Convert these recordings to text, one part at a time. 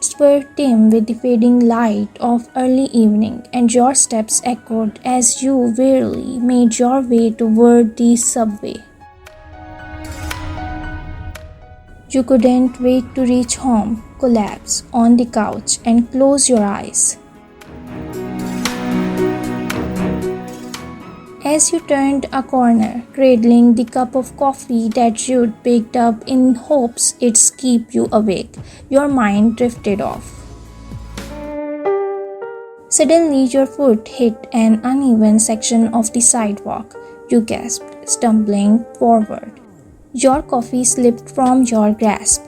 streets were dim with the fading light of early evening, and your steps echoed as you wearily made your way toward the subway. You couldn't wait to reach home, collapse on the couch, and close your eyes. As you turned a corner, cradling the cup of coffee that you'd picked up in hopes it'd keep you awake, your mind drifted off. Suddenly, your foot hit an uneven section of the sidewalk. You gasped, stumbling forward. Your coffee slipped from your grasp,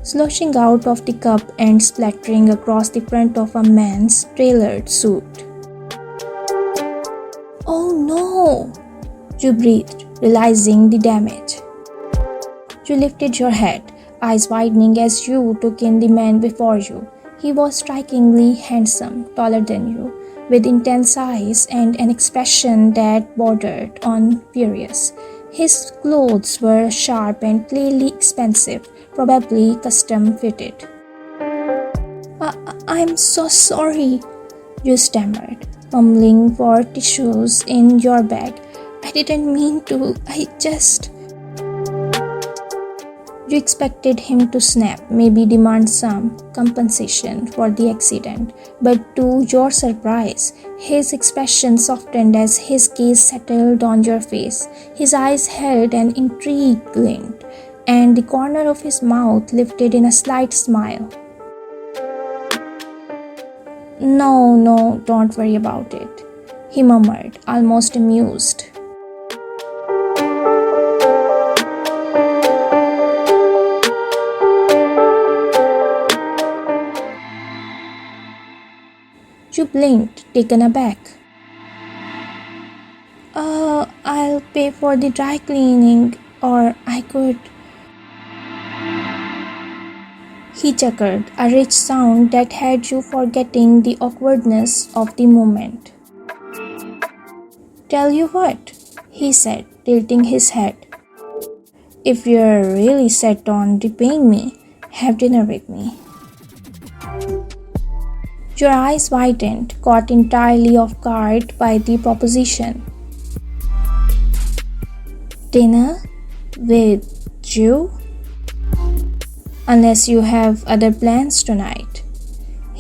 sloshing out of the cup and splattering across the front of a man's tailored suit. "Oh no!" you breathed, realizing the damage. You lifted your head, eyes widening as you took in the man before you. He was strikingly handsome, taller than you, with intense eyes and an expression that bordered on furious. His clothes were sharp and clearly expensive, probably custom-fitted. I'm so sorry," you stammered, fumbling for tissues in your bag. "I didn't mean to, You expected him to snap, maybe demand some compensation for the accident, but to your surprise, his expression softened as his gaze settled on your face. His eyes held an intrigued glint, and the corner of his mouth lifted in a slight smile. No, don't worry about it," he murmured, almost amused. You blinked, taken aback. I'll pay for the dry cleaning, or I could..." He chuckled, a rich sound that had you forgetting the awkwardness of the moment. "Tell you what," he said, tilting his head. "If you're really set on repaying me, have dinner with me." Your eyes widened, caught entirely off guard by the proposition. "Dinner? With you? Unless you have other plans tonight."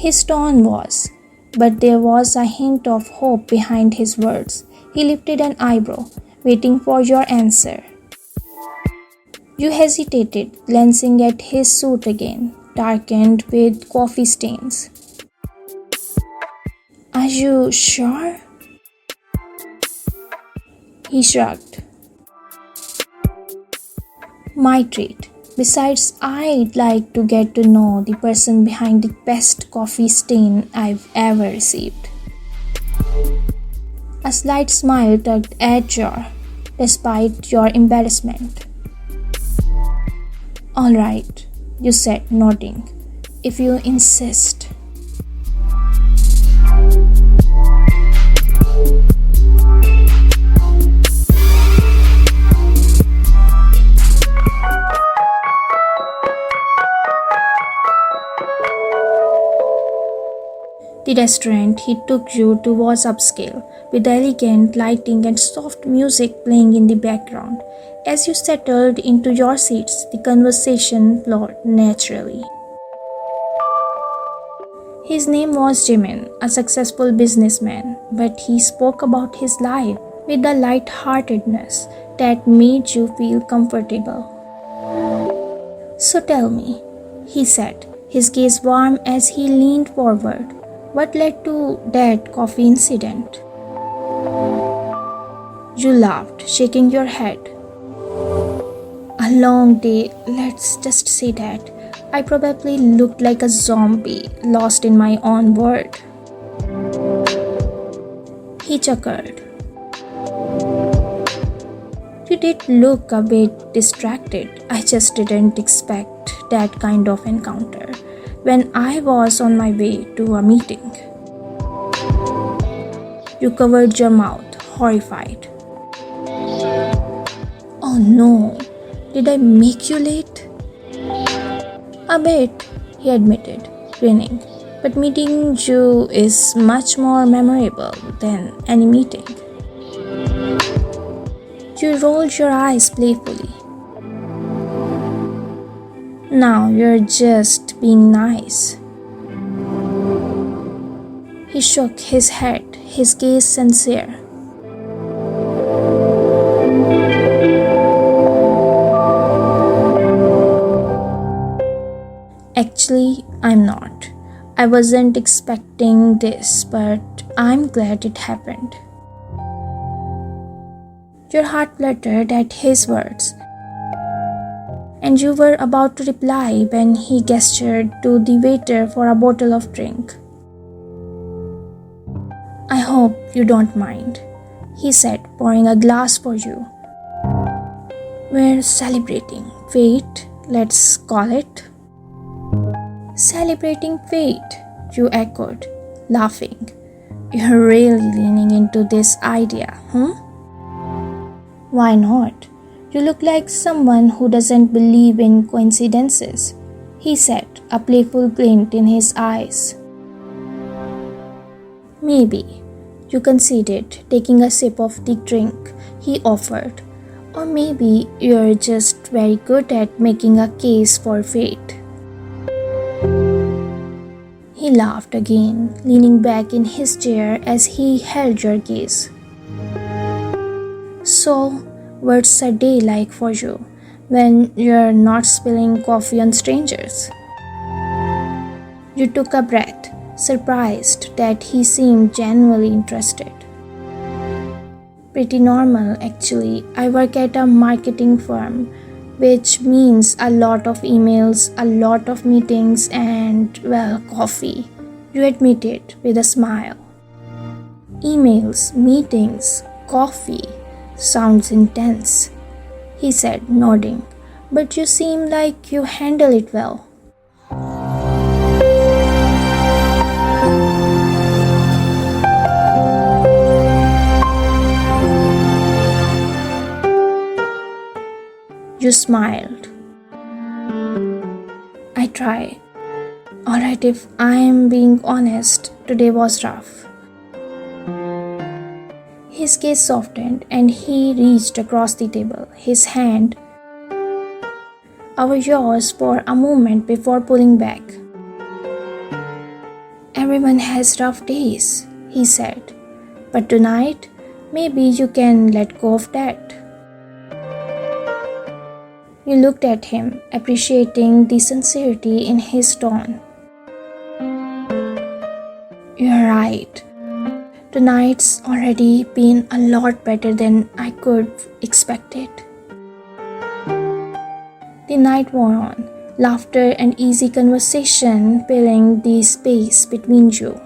His tone was, but there was a hint of hope behind his words. He lifted an eyebrow, waiting for your answer. You hesitated, glancing at his suit again, darkened with coffee stains. "Are you sure?" He shrugged. "My treat. Besides, I'd like to get to know the person behind the best coffee stain I've ever received." A slight smile tugged at your, despite your embarrassment. "All right," you said, nodding. "If you insist." The restaurant he took you to was upscale, with elegant lighting and soft music playing in the background. As you settled into your seats, the conversation flowed naturally. His name was JIMIN, a successful businessman, but he spoke about his life with a light-heartedness that made you feel comfortable. "So tell me," he said, his gaze warm as he leaned forward, "what led to that coffee incident?" You laughed, shaking your head. "A long day, let's just say that. I probably looked like a zombie, lost in my own world." He chuckled. "You did look a bit distracted. I just didn't expect that kind of encounter when I was on my way to a meeting." You covered your mouth, horrified. "Oh no, did I make you late?" A bit, he admitted, grinning. But meeting you is much more memorable than any meeting. You rolled your eyes playfully. Now you're just being nice. He shook his head, his gaze sincere. Actually, I'm not. I wasn't expecting this, but I'm glad it happened. Your heart fluttered at his words, and you were about to reply when he gestured to the waiter for a bottle of drink. I hope you don't mind, he said, pouring a glass for you. We're celebrating fate, let's call it. Celebrating fate, you echoed, laughing. You're really leaning into this idea, Why not? You look like someone who doesn't believe in coincidences, he said, a playful glint in his eyes. Maybe, you conceded, taking a sip of the drink he offered. Or maybe you're just very good at making a case for fate. He laughed again, leaning back in his chair as he held your gaze. So, what's a day like for you when you're not spilling coffee on strangers? You took a breath, surprised that he seemed genuinely interested. Pretty normal, actually. I work at a marketing firm, which means a lot of emails, a lot of meetings, and, well, coffee, you admitted with a smile. Emails, meetings, coffee, sounds intense, he said, nodding, but you seem like you handle it well. You smiled. I try. Alright, if I'm being honest, today was rough. His gaze softened and he reached across the table, his hand over yours for a moment before pulling back. Everyone has rough days, he said, but tonight, maybe you can let go of that. You looked at him, appreciating the sincerity in his tone. You're right. Tonight's already been a lot better than I could expect it. The night wore on, laughter and easy conversation filling the space between you.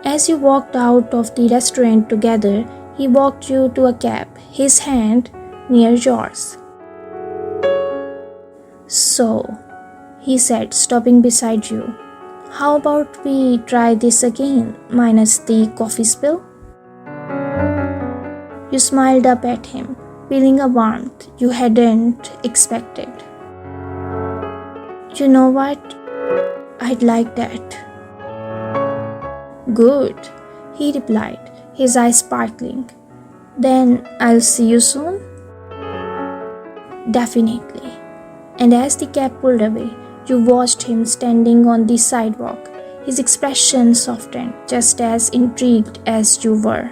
As you walked out of the restaurant together, he walked you to a cab, his hand near yours. So, he said, stopping beside you, how about we try this again, minus the coffee spill? You smiled up at him, feeling a warmth you hadn't expected. You know what? I'd like that. Good, he replied, his eyes sparkling. Then I'll see you soon? Definitely. And as the cab pulled away, you watched him standing on the sidewalk. His expression softened, just as intrigued as you were.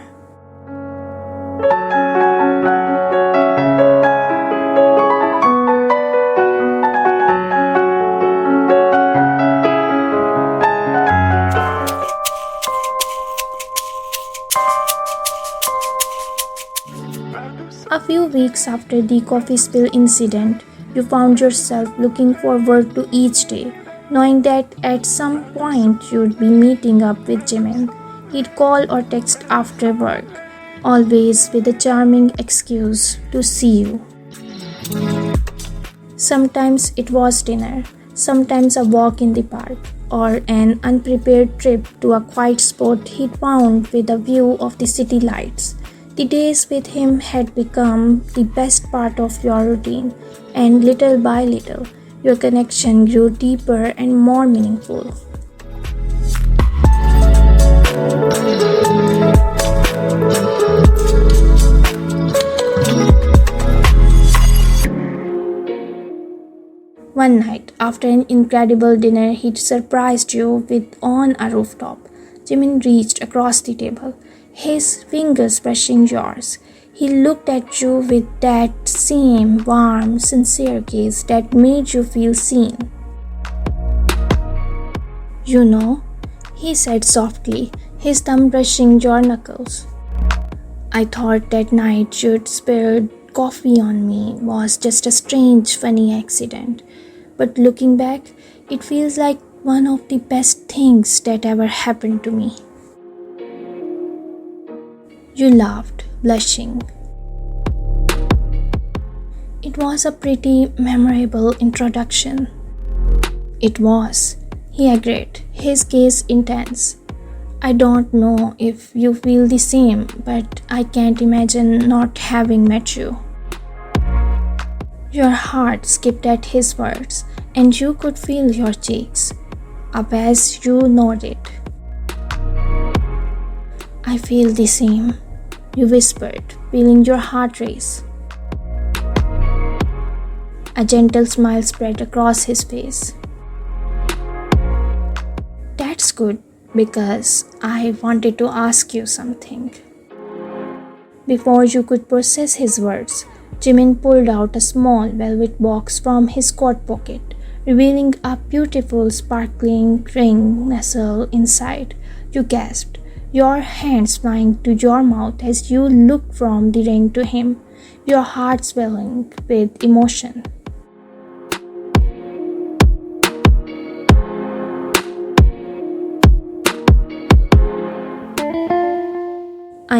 A few weeks after the coffee spill incident, you found yourself looking forward to each day, knowing that at some point you'd be meeting up with JIMIN. He'd call or text after work, always with a charming excuse to see you. Sometimes it was dinner, sometimes a walk in the park, or an unprepared trip to a quiet spot he'd found with a view of the city lights. The days with him had become the best part of your routine, and little by little, your connection grew deeper and more meaningful. One night, after an incredible dinner he'd surprised you with on a rooftop, Jimin reached across the table, his fingers brushing yours. He looked at you with that same warm, sincere gaze that made you feel seen. "You know," he said softly, his thumb brushing your knuckles. "I thought that night you'd spilled coffee on me was just a strange, funny accident. But looking back, it feels like one of the best things that ever happened to me." You laughed, blushing. "It was a pretty memorable introduction." "It was," he agreed, his gaze intense. "I don't know if you feel the same, but I can't imagine not having met you." Your heart skipped at his words, and you could feel your cheeks up as you nodded. "I feel the same," you whispered, feeling your heart race. A gentle smile spread across his face. "That's good, because I wanted to ask you something." Before you could process his words, Jimin pulled out a small velvet box from his coat pocket, revealing a beautiful sparkling ring nestled inside. You gasped, your hands flying to your mouth as you looked from the ring to him, your heart swelling with emotion.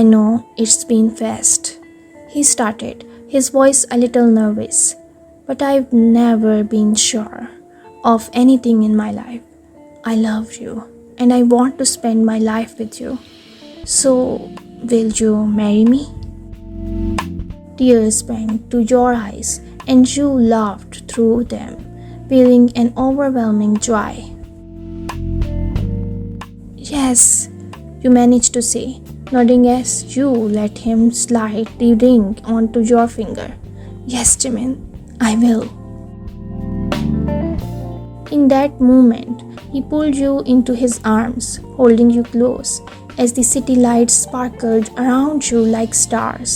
"I know it's been fast," he started, his voice a little nervous, "but I've never been sure of anything in my life. I love you, and I want to spend my life with you. So, will you marry me?" Tears sprang to your eyes, and you laughed through them, feeling an overwhelming joy. "Yes," you managed to say, nodding as you let him slide the ring onto your finger. "Yes, Jimin, I will." In that moment, he pulled you into his arms, holding you close, as the city lights sparkled around you like stars.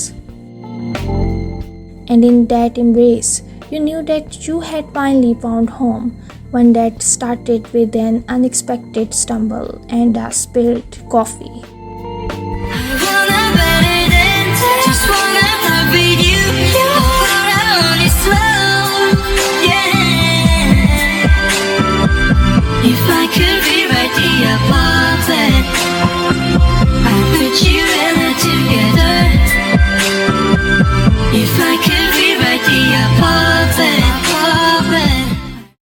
And in that embrace, you knew that you had finally found home, one that started with an unexpected stumble and a spilled coffee. If I could rewrite the alphabet, I'd put you and I together. If I could rewrite the alphabet,